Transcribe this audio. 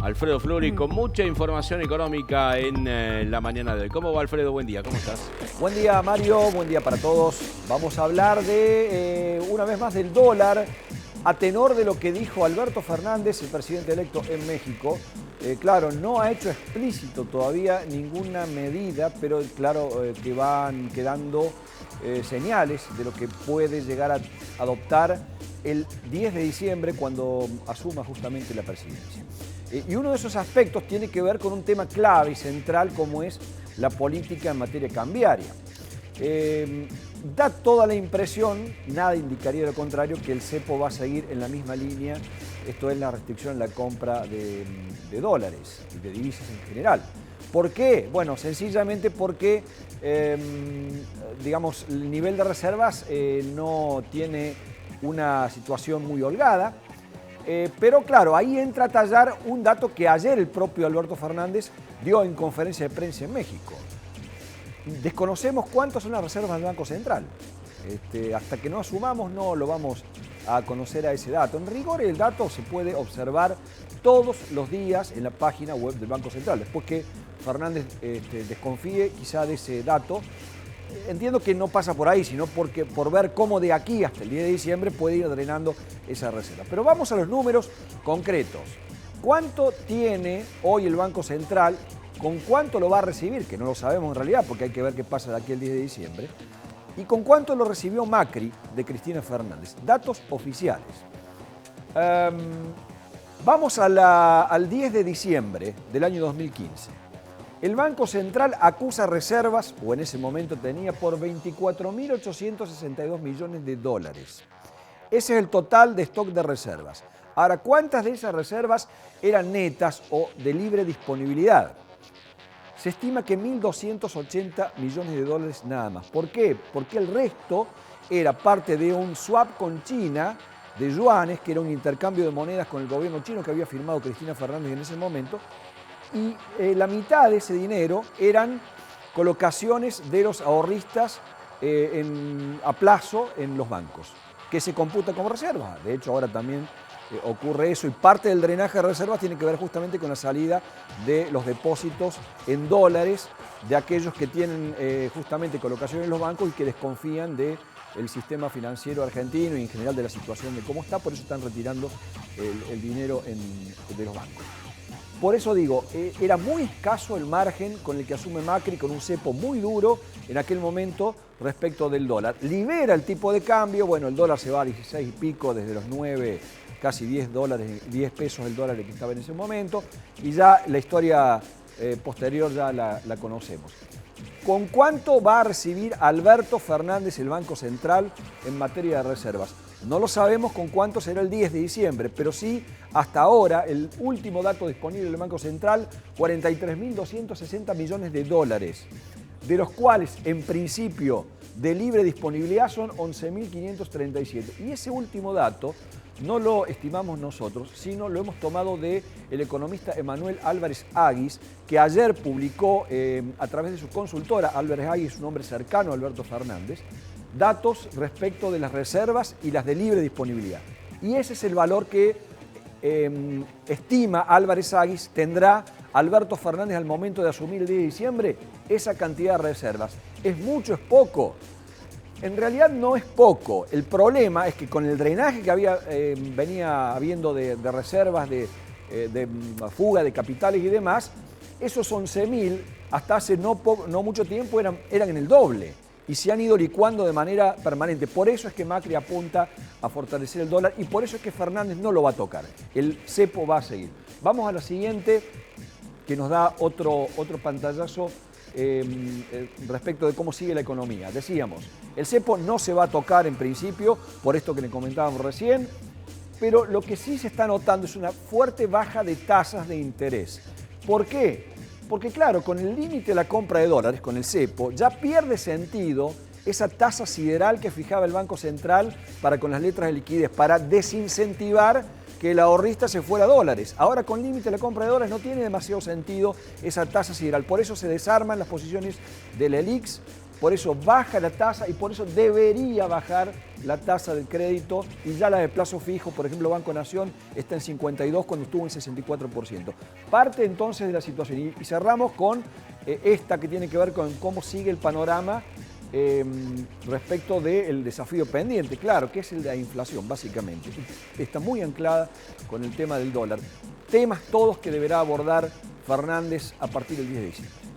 Alfredo Fluri con mucha información económica en la mañana de hoy. ¿Cómo va, Alfredo? Buen día, ¿cómo estás? Buen día, Mario, buen día para todos. Vamos a hablar de, una vez más, del dólar, a tenor de lo que dijo Alberto Fernández, el presidente electo en México. Claro, no ha hecho explícito todavía ninguna medida, pero claro que van quedando señales de lo que puede llegar a adoptar el 10 de diciembre cuando asuma justamente la presidencia. Y uno de esos aspectos tiene que ver con un tema clave y central como es la política en materia cambiaria. Da toda la impresión, nada indicaría lo contrario, que el cepo va a seguir en la misma línea, esto es la restricción en la compra de dólares y de divisas en general. ¿Por qué? Bueno, sencillamente porque, digamos, el nivel de reservas no tiene una situación muy holgada. Pero claro, ahí entra a tallar un dato que ayer el propio Alberto Fernández dio en conferencia de prensa en México. Desconocemos cuántas son las reservas del Banco Central. Hasta que no asumamos no lo vamos a conocer a ese dato. En rigor el dato se puede observar todos los días en la página web del Banco Central. Después que Fernández desconfíe quizá de ese dato, entiendo que no pasa por ahí, sino por ver cómo de aquí hasta el 10 de diciembre puede ir drenando esa reserva. Pero vamos a los números concretos. ¿Cuánto tiene hoy el Banco Central? ¿Con cuánto lo va a recibir? Que no lo sabemos en realidad porque hay que ver qué pasa de aquí al 10 de diciembre. ¿Y con cuánto lo recibió Macri de Cristina Fernández? Datos oficiales. Vamos al 10 de diciembre del año 2015. El Banco Central acusa reservas, o en ese momento tenía, por 24.862 millones de dólares. Ese es el total de stock de reservas. Ahora, ¿cuántas de esas reservas eran netas o de libre disponibilidad? Se estima que 1.280 millones de dólares nada más. ¿Por qué? Porque el resto era parte de un swap con China de yuanes, que era un intercambio de monedas con el gobierno chino que había firmado Cristina Fernández en ese momento. Y la mitad de ese dinero eran colocaciones de los ahorristas a plazo en los bancos, que se computa como reserva. De hecho, ahora también ocurre eso y parte del drenaje de reservas tiene que ver justamente con la salida de los depósitos en dólares de aquellos que tienen justamente colocaciones en los bancos y que desconfían del sistema financiero argentino y en general de la situación de cómo está, por eso están retirando el dinero de los bancos. Por eso digo, era muy escaso el margen con el que asume Macri, con un cepo muy duro en aquel momento respecto del dólar. Libera el tipo de cambio, bueno, el dólar se va a 16 y pico, desde los 9, casi 10 pesos el dólar que estaba en ese momento, y ya la historia posterior ya la conocemos. ¿Con cuánto va a recibir Alberto Fernández el Banco Central en materia de reservas? No lo sabemos con cuánto será el 10 de diciembre, pero sí, hasta ahora, el último dato disponible del Banco Central, 43.260 millones de dólares, de los cuales, en principio, de libre disponibilidad son 11.537. Y ese último dato no lo estimamos nosotros, sino lo hemos tomado del economista Emanuel Álvarez Agis, que ayer publicó a través de su consultora, Álvarez Agis es un hombre cercano a Alberto Fernández, datos respecto de las reservas y las de libre disponibilidad. Y ese es el valor que estima Álvarez Agis tendrá Alberto Fernández al momento de asumir el 10 de diciembre, esa cantidad de reservas. ¿Es mucho? ¿Es poco? En realidad no es poco. El problema es que con el drenaje que venía habiendo de reservas, de fuga de capitales y demás, esos 11.000 hasta hace no mucho tiempo eran en el doble y se han ido licuando de manera permanente. Por eso es que Macri apunta a fortalecer el dólar y por eso es que Fernández no lo va a tocar. El cepo va a seguir. Vamos a la siguiente, que nos da otro pantallazo respecto de cómo sigue la economía. Decíamos, el cepo no se va a tocar en principio, por esto que le comentábamos recién, pero lo que sí se está notando es una fuerte baja de tasas de interés. ¿Por qué? Porque claro, con el límite de la compra de dólares, con el cepo, ya pierde sentido esa tasa sideral que fijaba el Banco Central para con las letras de liquidez, para desincentivar que el ahorrista se fuera a dólares. Ahora con límite de la compra de dólares no tiene demasiado sentido esa tasa sideral. Por eso se desarman las posiciones del ELIX por eso baja la tasa y por eso debería bajar la tasa del crédito, y ya la de plazo fijo, por ejemplo, Banco Nación está en 52 cuando estuvo en 64%. Parte entonces de la situación y cerramos con esta que tiene que ver con cómo sigue el panorama respecto del desafío pendiente, claro, que es el de la inflación, básicamente. Está muy anclada con el tema del dólar. Temas todos que deberá abordar Fernández a partir del 10 de diciembre.